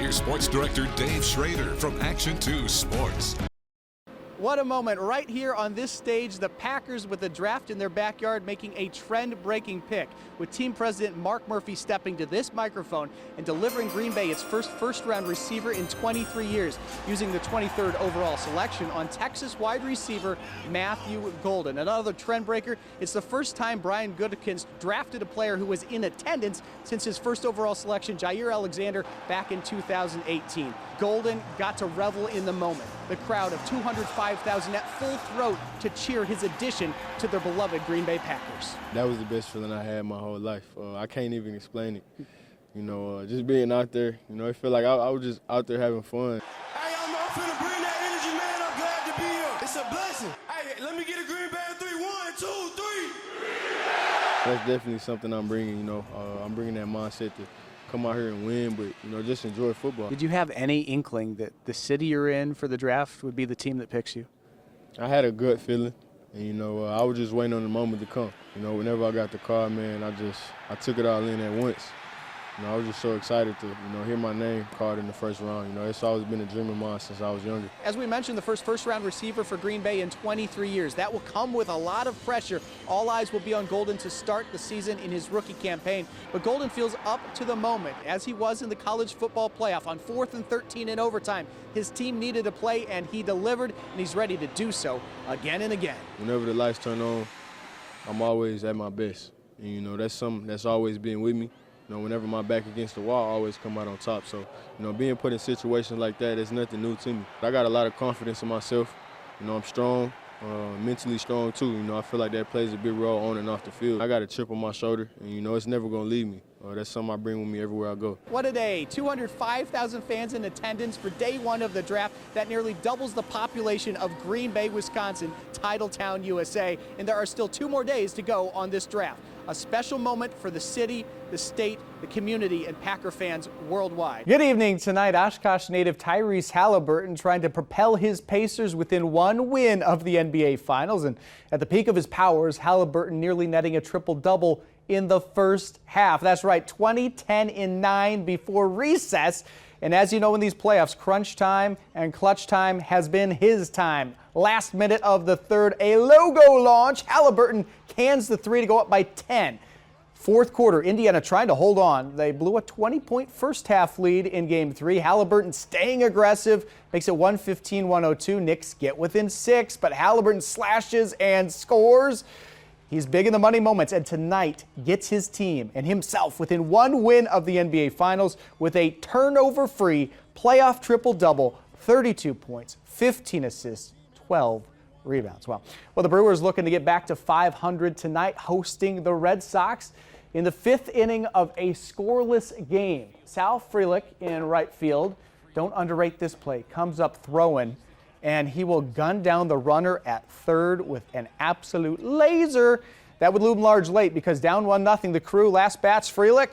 here's Sports Director Dave Schroeder from Action 2 Sports. What a moment right here on this stage. The Packers with the draft in their backyard making a trend-breaking pick, with team president Mark Murphy stepping to this microphone and delivering Green Bay its first-round receiver in 23 years, using the 23rd overall selection on Texas wide receiver Matthew Golden. Another trend breaker. It's the first time Brian Gutekunst drafted a player who was in attendance since his first overall selection, Jair Alexander, back in 2018. Golden got to revel in the moment. The crowd of 205,000 at full throat to cheer his addition to their beloved Green Bay Packers. That was the best feeling I had my whole life. I can't even explain it. Just being out there, it felt like I was just out there having fun. Hey, I'm finna bring that energy, man. I'm glad to be here. It's a blessing. Hey, let me get a Green Bay 3. 1, 2, 3. That's definitely something I'm bringing, I'm bringing that mindset to come out here and win, but, just enjoy football. Did you have any inkling that the city you're in for the draft would be the team that picks you? I had a gut feeling, and, I was just waiting on the moment to come. Whenever I got the call, man, I took it all in at once. I was just so excited to, hear my name called in the first round. It's always been a dream of mine since I was younger. As we mentioned, the first-round receiver for Green Bay in 23 years. That will come with a lot of pressure. All eyes will be on Golden to start the season in his rookie campaign. But Golden feels up to the moment, as he was in the college football playoff on 4th and 13 in overtime. His team needed a play, and he delivered, and he's ready to do so again and again. Whenever the lights turn on, I'm always at my best. And, that's something that's always been with me. Whenever my back against the wall, I always come out on top. So, being put in situations like that is nothing new to me. I got a lot of confidence in myself. I'm strong, mentally strong too. I feel like that plays a big role on and off the field. I got a chip on my shoulder, and, it's never going to leave me. That's something I bring with me everywhere I go. What a day. 205,000 fans in attendance for day one of the draft. That nearly doubles the population of Green Bay, Wisconsin, Titletown, USA. And there are still 2 more days to go on this draft. A special moment for the city, the state, the community, and Packer fans worldwide. Good evening. Tonight, Oshkosh native Tyrese Halliburton trying to propel his Pacers within 1 win of the NBA Finals. And at the peak of his powers, Halliburton nearly netting a triple-double in the first half. That's right, 20, 10, and 9 before recess. And as you know, in these playoffs, crunch time and clutch time has been his time. Last minute of the third, a logo launch. Halliburton cans the 3 to go up by 10. Fourth quarter, Indiana trying to hold on. They blew a 20-point first-half lead in Game 3. Halliburton staying aggressive, makes it 115-102. Knicks get within 6, but Halliburton slashes and scores. He's big in the money moments, and tonight gets his team and himself within 1 win of the NBA Finals with a turnover-free playoff triple-double, 32 points, 15 assists, 12 rebounds. Well, the Brewers looking to get back to 500 tonight, hosting the Red Sox in the 5th inning of a scoreless game. Sal Frelick in right field. Don't underrate this play. Comes up throwing, and he will gun down the runner at third with an absolute laser. That would loom large late because down 1-0 the Crew. Last bats, Frelick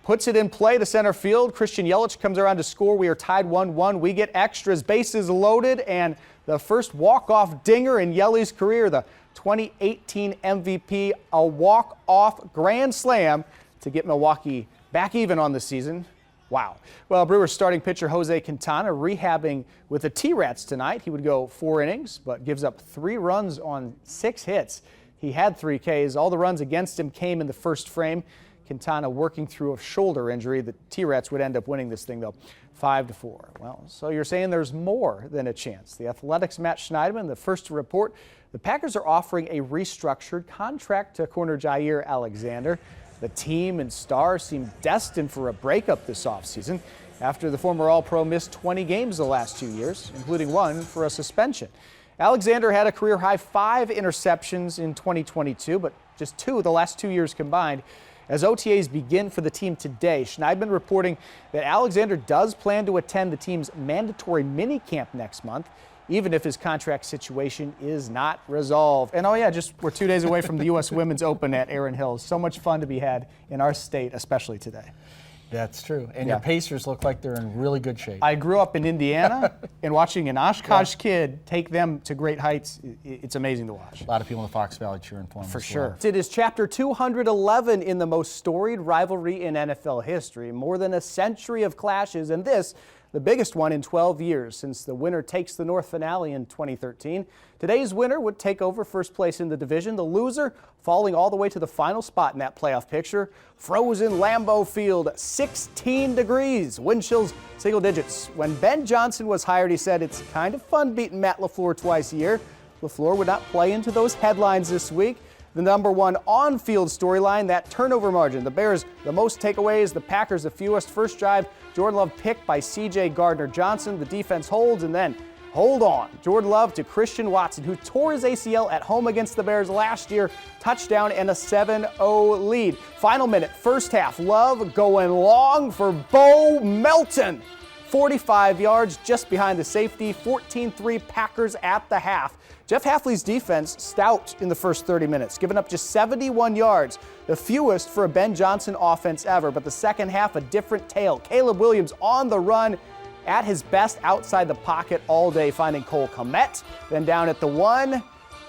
puts it in play to center field. Christian Yelich comes around to score. We are tied 1-1. We get extras, bases loaded, and the first walk-off dinger in Yelich's career, the 2018 MVP, a walk-off grand slam to get Milwaukee back even on the season. Wow. Well, Brewers starting pitcher Jose Quintana rehabbing with the T-Rats tonight. He would go 4 innings, but gives up 3 runs on 6 hits. He had 3 Ks. All the runs against him came in the first frame. Quintana working through a shoulder injury. The T-Rats would end up winning this thing, though, 5-4. Well, so you're saying there's more than a chance. The Athletics' Matt Schneidman, the first to report, the Packers are offering a restructured contract to corner Jair Alexander. The team and star seem destined for a breakup this offseason after the former All-Pro missed 20 games the last 2 years, including 1 for a suspension. Alexander had a career-high 5 interceptions in 2022, but just 2 the last 2 years combined. As OTAs begin for the team today, Schneidman reporting that Alexander does plan to attend the team's mandatory minicamp next month, even if his contract situation is not resolved. And oh yeah, we're 2 days away from the U.S. Women's Open at Erin Hills. So much fun to be had in our state, especially today. That's true. And your Pacers look like they're in really good shape. I grew up in Indiana, and watching an Oshkosh kid take them to great heights, it's amazing to watch. A lot of people in the Fox Valley cheering for them. For sure. It is chapter 211 in the most storied rivalry in NFL history. More than a century of clashes, and this, the biggest one in 12 years since the winner takes the North finale in 2013. Today's winner would take over first place in the division. The loser falling all the way to the final spot in that playoff picture. Frozen Lambeau Field, 16 degrees, wind chills single digits. When Ben Johnson was hired, he said it's kind of fun beating Matt LaFleur twice a year. LaFleur would not play into those headlines this week. The number one on-field storyline, that turnover margin. The Bears, the most takeaways. The Packers, the fewest. First drive, Jordan Love picked by C.J. Gardner-Johnson. The defense holds, and then, hold on, Jordan Love to Christian Watson, who tore his ACL at home against the Bears last year. Touchdown and a 7-0 lead. Final minute, first half. Love going long for Bo Melton. 45 yards just behind the safety. 14-3 Packers at the half. Jeff Hafley's defense stout in the first 30 minutes, giving up just 71 yards, the fewest for a Ben Johnson offense ever. But the second half, a different tale. Caleb Williams on the run, at his best outside the pocket all day, finding Cole Kmet. Then down at the 1,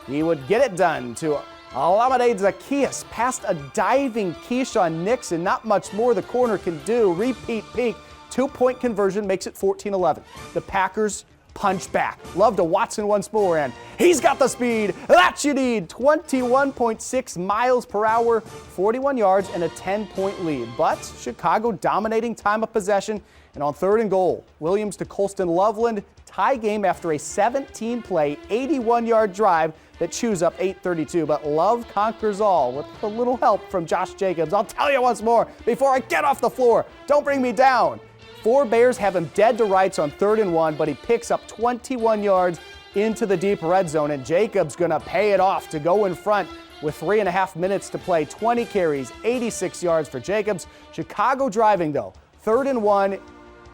he would get it done to Olamide Zaccheaus, past a diving Keyshawn Nixon. Not much more the corner can do. Repeat peak, 2-point conversion makes it 14-11. The Packers punch back. Love to Watson once more, and he's got the speed that you need. 21.6 miles per hour, 41 yards, and a 10-point lead. But Chicago dominating time of possession, and on 3rd and goal, Williams to Colston Loveland, tie game after a 17-play, 81-yard drive that chews up 8:32. But Love conquers all with a little help from Josh Jacobs. I'll tell you once more before I get off the floor, don't bring me down. 4 Bears have him dead to rights on 3rd and 1, but he picks up 21 yards into the deep red zone, and Jacobs gonna pay it off to go in front with 3.5 minutes to play. 20 carries, 86 yards for Jacobs. Chicago driving though, 3rd and 1,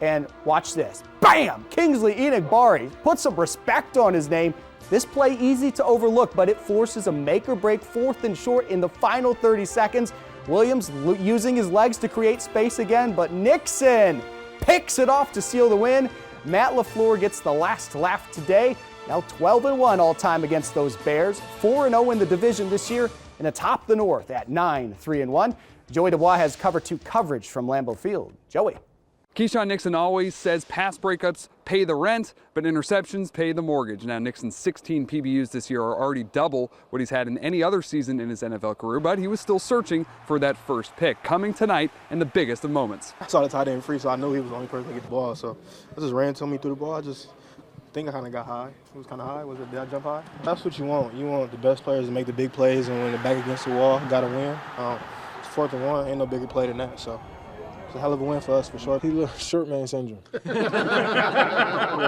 and watch this. Bam! Kingsley Enagbari, put some respect on his name. This play easy to overlook, but it forces a make or break 4th and short in the final 30 seconds. Williams using his legs to create space again, but Nixon picks it off to seal the win. Matt LaFleur gets the last laugh today. Now 12-1 all-time against those Bears. 4-0 in the division this year and atop the North at 9-3-1. Joey Dubois has cover 2 coverage from Lambeau Field. Joey. Keyshawn Nixon always says pass breakups pay the rent, but interceptions pay the mortgage. Now Nixon's 16 PBUs this year are already double what he's had in any other season in his NFL career, but he was still searching for that first pick, coming tonight in the biggest of moments. I saw the tight end free, so I knew he was the only person to get the ball. So I just ran to me through the ball. I just think I kind of got high. It was kind of high. Did I jump high? That's what you want. You want the best players to make the big plays, and when they're back against the wall, got to win. It's 4th and 1. Ain't no bigger play than that. So it's a hell of a win for us, for sure. He look short man syndrome.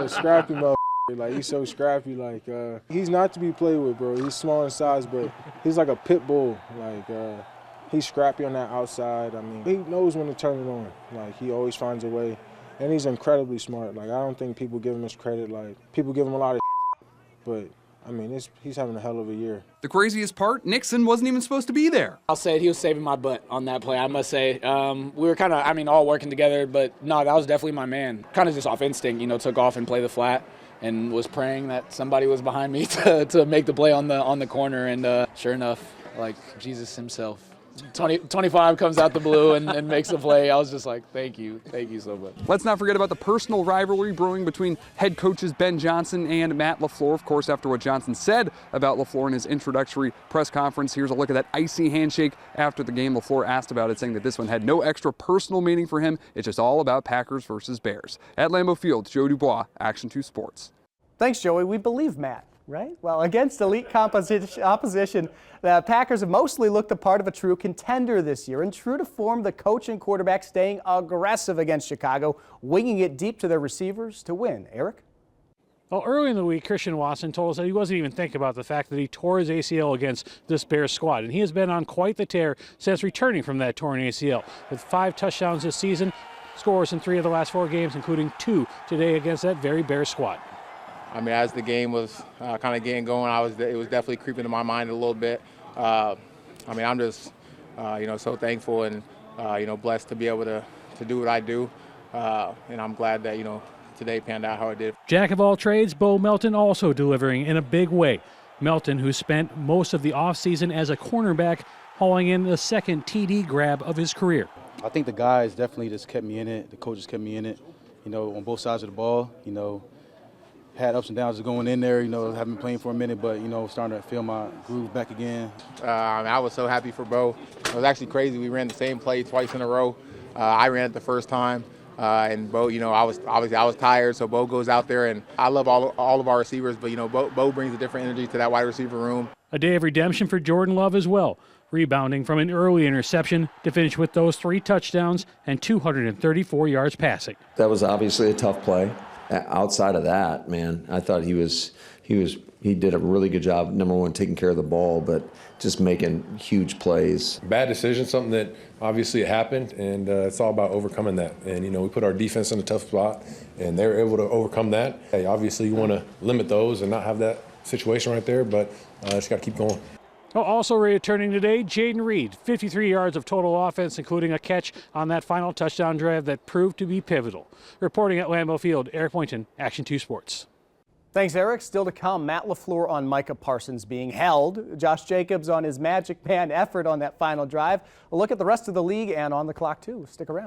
Scrappy motherfucker. Like, he's so scrappy. Like, he's not to be played with, bro. He's small in size, but he's like a pit bull. Like, he's scrappy on that outside. I mean, he knows when to turn it on. Like, he always finds a way. And he's incredibly smart. Like, I don't think people give him his credit. Like, people give him a lot of but I mean, he's having a hell of a year. The craziest part, Nixon wasn't even supposed to be there. I'll say it, he was saving my butt on that play, I must say. We were kind of, all working together, but no, that was definitely my man. Kind of just off instinct, took off and played the flat and was praying that somebody was behind me to make the play on the corner, and sure enough, like Jesus himself. 25 comes out the blue and makes the play. I was just like, thank you so much. Let's not forget about the personal rivalry brewing between head coaches Ben Johnson and Matt LaFleur. Of course, after what Johnson said about LaFleur in his introductory press conference, here's a look at that icy handshake after the game. LaFleur asked about it, saying that this one had no extra personal meaning for him. It's just all about Packers versus Bears. At Lambeau Field, Joe Dubois, Action 2 Sports. Thanks, Joey. We believe Matt, right? Well, against elite opposition, the Packers have mostly looked the part of a true contender this year. And true to form, the coach and quarterback staying aggressive against Chicago, winging it deep to their receivers to win. Eric? Well, early in the week, Christian Watson told us that he wasn't even thinking about the fact that he tore his ACL against this Bears squad. And he has been on quite the tear since returning from that torn ACL. With 5 touchdowns this season, scores in 3 of the last 4 games, including 2 today against that very Bears squad. I mean, as the game was kind of getting going, it was definitely creeping into my mind a little bit. I'm just, so thankful and, blessed to be able to to do what I do, and I'm glad that, you know, today panned out how it did. Jack of all trades, Bo Melton also delivering in a big way. Melton, who spent most of the offseason as a cornerback, hauling in the second TD grab of his career. I think the guys definitely just kept me in it. The coaches kept me in it, you know, on both sides of the ball. You know, had ups and downs of going in there, you know, haven't been playing for a minute, but, you know, starting to feel my groove back again. I was so happy for Bo. It was actually crazy. We ran the same play twice in a row. I ran it the first time. And Bo, you know, I was tired, so Bo goes out there, and I love all of our receivers, but, you know, Bo brings a different energy to that wide receiver room. A day of redemption for Jordan Love as well, rebounding from an early interception to finish with those 3 touchdowns and 234 yards passing. That was obviously a tough play. Outside of that, man, I thought he did a really good job, number one, taking care of the ball, but just making huge plays. Bad decision, something that obviously it happened, and it's all about overcoming that. And, you know, we put our defense in a tough spot, and they were able to overcome that. Hey, obviously you want to limit those and not have that situation right there, but just got to keep going. Also returning today, Jaden Reed, 53 yards of total offense, including a catch on that final touchdown drive that proved to be pivotal. Reporting at Lambeau Field, Eric Boynton, Action 2 Sports. Thanks, Eric. Still to come, Matt LaFleur on Micah Parsons being held, Josh Jacobs on his Magic Man effort on that final drive. A look at the rest of the league and on the clock, too. Stick around.